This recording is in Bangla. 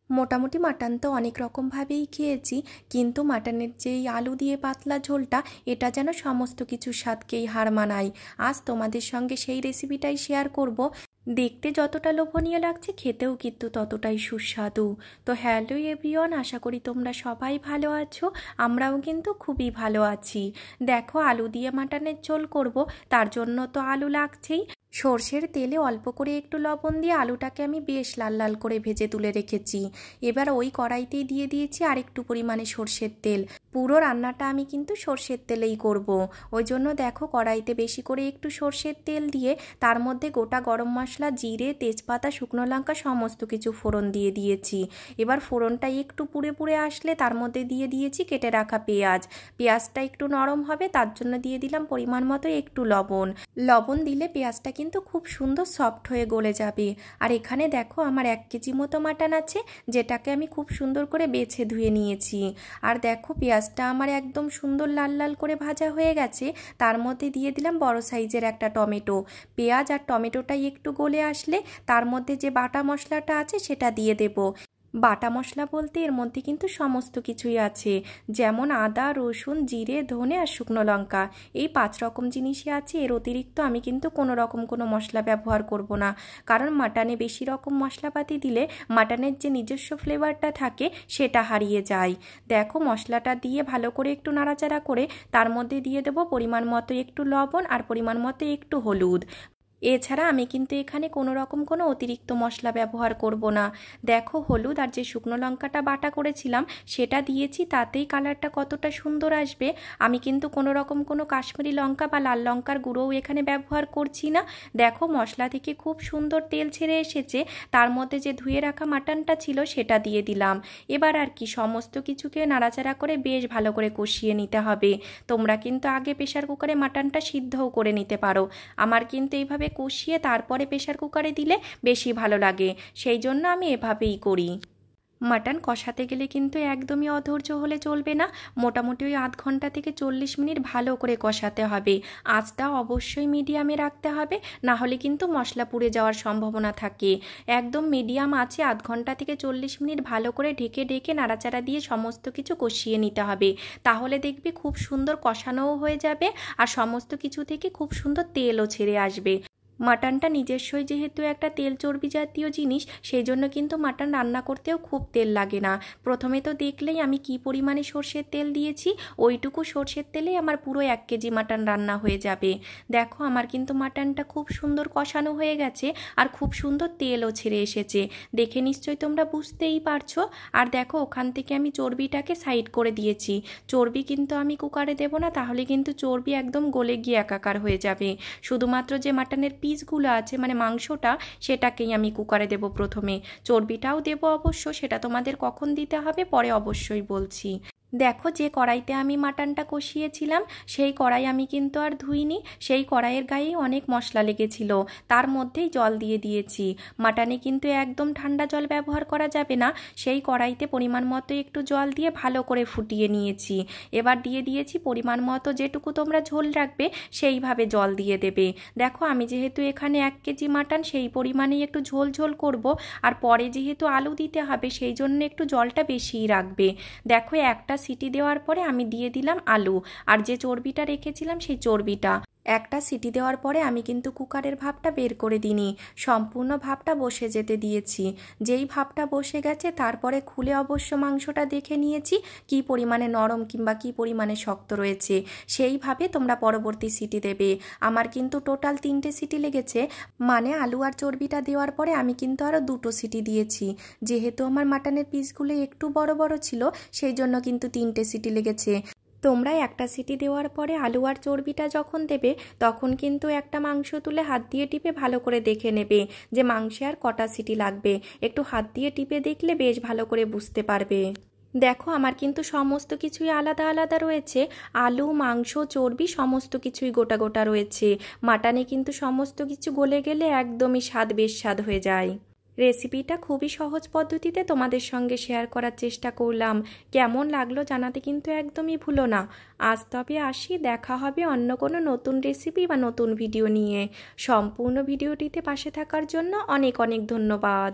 মোটামুটি মাটন তো অনেক রকমভাবেই খেয়েছি, কিন্তু মাটনের যেই আলু দিয়ে পাতলা ঝোলটা, এটা যেন সমস্ত কিছুর স্বাদকেই হার মানায়। আজ তোমাদের সঙ্গে সেই রেসিপিটাই শেয়ার করব। দেখতে যতটা লোভনীয় লাগছে, খেতেও কিন্তু ততটাই সুস্বাদু। তো হ্যালো এভরিওয়ান, আশা করি তোমরা সবাই ভালো আছো। আমরাও কিন্তু খুবই ভালো আছি। দেখো, আলু দিয়ে মাটনের ঝোল করব, তার জন্য তো আলু লাগছেই। সর্ষের তেলে অল্প করে একটু লবণ দিয়ে আলুটাকে আমি বেশ লাল লাল করে ভেজে তুলে রেখেছি। এবার ওই কড়াইতেই দিয়ে দিয়েছি আর একটু পরিমাণে সর্ষের তেল। পুরো রান্নাটা আমি কিন্তু সর্ষের তেলেই করব। ওই জন্য দেখো, কড়াইতে বেশি করে একটু সর্ষের তেল দিয়ে তার মধ্যে গোটা গরম মশলা, জিরে, তেজপাতা, শুকনো লঙ্কা সমস্ত কিছু ফোড়ন দিয়ে দিয়েছি। এবার ফোড়নটা একটু পুড়ে পুড়ে আসলে তার মধ্যে দিয়ে দিয়েছি কেটে রাখা পেঁয়াজ। পেঁয়াজটা একটু নরম হবে, তার জন্য দিয়ে দিলাম পরিমাণ মতো একটু লবণ। লবণ দিলে পেঁয়াজটা কিন্তু খুব সুন্দর সফট হয়ে গলে যাবে। আর এখানে দেখো, আমার 1 কেজি মতো মাটন আছে, যেটাকে আমি খুব সুন্দর করে বেছে ধুয়ে নিয়েছি। আর দেখো, পেঁয়াজটা আমার একদম সুন্দর লাল লাল করে ভাজা হয়ে গেছে। তার মধ্যে দিয়ে দিলাম বড় সাইজের একটা টমেটো। পেঁয়াজ আর টমেটোটাই একটু গলে আসলে তার মধ্যে যে বাটা মশলাটা আছে সেটা দিয়ে দেব। বাটা মশলা বলতে এর মধ্যে কিন্তু সমস্ত কিছুই আছে, যেমন আদা, রসুন, জিরে, ধনে আর শুকনো লঙ্কা। এই 5 রকম জিনিসই আছে। এর অতিরিক্ত আমি কিন্তু কোনো মশলা ব্যবহার করব না, কারণ মাটনে বেশি রকম মশলাপাতি দিলে মাটনের যে নিজস্ব ফ্লেভারটা থাকে সেটা হারিয়ে যায়। দেখো, মশলাটা দিয়ে ভালো করে একটু নাড়াচাড়া করে তার মধ্যে দিয়ে দেব পরিমাণ মতো একটু লবণ আর পরিমাণ মতো একটু হলুদ। এছাড়া আমি কিন্তু এখানে কোনো অতিরিক্ত মশলা ব্যবহার করব না। দেখো, হলুদ আর যে শুকনো লঙ্কাটা বাটা করেছিলাম সেটা দিয়েছি, তাতেই কালারটা কতটা সুন্দর আসবে। আমি কিন্তু কোনো কাশ্মীরি লঙ্কা বা লাল লঙ্কার গুঁড়োও এখানে ব্যবহার করছি না। দেখো, মশলা থেকে খুব সুন্দর তেল ছেড়ে এসেছে। তার মধ্যে যে ধুয়ে রাখা মাটনটা ছিল সেটা দিয়ে দিলাম। এবার আর কি, সমস্ত কিছুকে নাড়াচাড়া করে বেশ ভালো করে কষিয়ে নিতে হবে। তোমরা কিন্তু আগে প্রেসার কুকারে মাটনটা সিদ্ধও করে নিতে পারো। আমার কিন্তু এইভাবে কষিয়ে তারপরে প্রেসার কুকারে দিলে বেশি ভালো লাগে, সেই জন্য আমি এভাবেই করি। মাটন কষাতে গেলে কিন্তু একদমই অধৈর্য হলে চলবে না। মোটামুটি ওই আধ ঘন্টা থেকে 40 মিনিট ভালো করে কষাতে হবে। আঁচটা অবশ্যই মিডিয়ামে রাখতে হবে, না হলে কিন্তু মশলা পুড়ে যাওয়ার সম্ভাবনা থাকে। একদম মিডিয়াম আঁচে আধ ঘন্টা থেকে 40 মিনিট ভালো করে ঢেকে ঢেকে নাড়াচাড়া দিয়ে সমস্ত কিছু কষিয়ে নিতে হবে। তাহলে দেখবি খুব সুন্দর কষানোও হয়ে যাবে আর সমস্ত কিছু থেকে খুব সুন্দর তেলও ছেড়ে আসবে। মাটনটা নিজস্বই যেহেতু একটা তেল চর্বি জাতীয় জিনিস, সেই জন্য কিন্তু মাটন রান্না করতেও খুব তেল লাগে না। প্রথমে তো দেখলেই আমি কি পরিমাণে সর্ষের তেল দিয়েছি, ওইটুকু সর্ষের তেলেই আমার পুরো 1 কেজি মাটন রান্না হয়ে যাবে। দেখো, আমার কিন্তু মাটনটা খুব সুন্দর কষানো হয়ে গেছে আর খুব সুন্দর তেলও ছেড়ে এসেছে। দেখে নিশ্চয়ই তোমরা বুঝতেই পারছো। আর দেখো, ওখান থেকে আমি চর্বিটাকে সাইড করে দিয়েছি। চর্বি কিন্তু আমি কুকারে দেবো না, তাহলে কিন্তু চর্বি একদম গলে গিয়ে একাকার হয়ে যাবে। শুধুমাত্র যে মাটনের পিসগুলো আছে, মানে মাংসটা, সেটাকেই আমি কুকারে দেব প্রথমে। চর্বিটাও দেব অবশ্য, সেটা তোমাদের কখন দিতে হবে পরে অবশ্যই বলছি। দেখো, যে কড়াইতে আমি মাটনটা কষিয়েছিলাম সেই কড়াই আমি কিন্তু আর ধুইনি। সেই কড়াইয়ের গায়ে অনেক মশলা লেগেছিল, তার মধ্যেই জল দিয়ে দিয়েছি। মাটনে কিন্তু একদম ঠান্ডা জল ব্যবহার করা যাবে না। সেই কড়াইতে পরিমাণ মতো একটু জল দিয়ে ভালো করে ফুটিয়ে নিয়েছি। এবার দিয়ে দিয়েছি পরিমাণ মতো, যেটুকু তোমরা ঝোল রাখবে সেইভাবে জল দিয়ে দেবে। দেখো, আমি যেহেতু এখানে 1 কেজি মাটন, সেই পরিমাণেই একটু ঝোল ঝোল করব। আর পরে যেহেতু আলু দিতে হবে, সেই জন্য একটু জলটা বেশিই রাখবে। দেখো, একটা সিটি দেওয়ার পরে আমি দিয়ে দিলাম আলু আর যে চর্বিটা রেখেছিলাম সেই চর্বিটা। একটা সিটি দেওয়ার পরে আমি কিন্তু কুকারের ভাপটা বের করে দিইনি, সম্পূর্ণ ভাপটা বসে যেতে দিয়েছি। যেই ভাপটা বসে গেছে তারপরে খুলে অবশ্য মাংসটা দেখে নিয়েছি কি পরিমাণে নরম কিংবা কি পরিমাণে শক্ত রয়েছে। সেইভাবে তোমরা পরবর্তী সিটি দেবে। আমার কিন্তু টোটাল 3টে সিটি লেগেছে, মানে আলু আর চর্বিটা দেওয়ার পরে আমি কিন্তু আরও 2টো সিটি দিয়েছি। যেহেতু আমার মাটনের পিসগুলো একটু বড় বড় ছিল, সেই জন্য কিন্তু 3টে সিটি লেগেছে। তোমরা একটা সিটি দেওয়ার পরে আলু আর চর্বিটা যখন দেবে, তখন কিন্তু একটা মাংস তুলে হাত দিয়ে টিপে ভালো করে দেখে নেবে যে মাংসে আর কটা সিটি লাগবে। একটু হাত দিয়ে টিপে দেখলে বেশ ভালো করে বুঝতে পারবে। দেখো, আমার কিন্তু সমস্ত কিছুই আলাদা আলাদা রয়েছে। আলু, মাংস, চর্বি সমস্ত কিছুই গোটা গোটা রয়েছে। মাটনে কিন্তু সমস্ত কিছু গলে গেলে একদমই বেশ স্বাদ হয়ে যায়। রেসিপিটা খুবই সহজ পদ্ধতিতে তোমাদের সঙ্গে শেয়ার করার চেষ্টা করলাম। কেমন লাগলো জানাতে কিন্তু একদমই ভুলো না। আজ তবে আসি, দেখা হবে অন্য কোনো নতুন রেসিপি বা নতুন ভিডিও নিয়ে। সম্পূর্ণ ভিডিওটিতে পাশে থাকার জন্য অনেক অনেক ধন্যবাদ।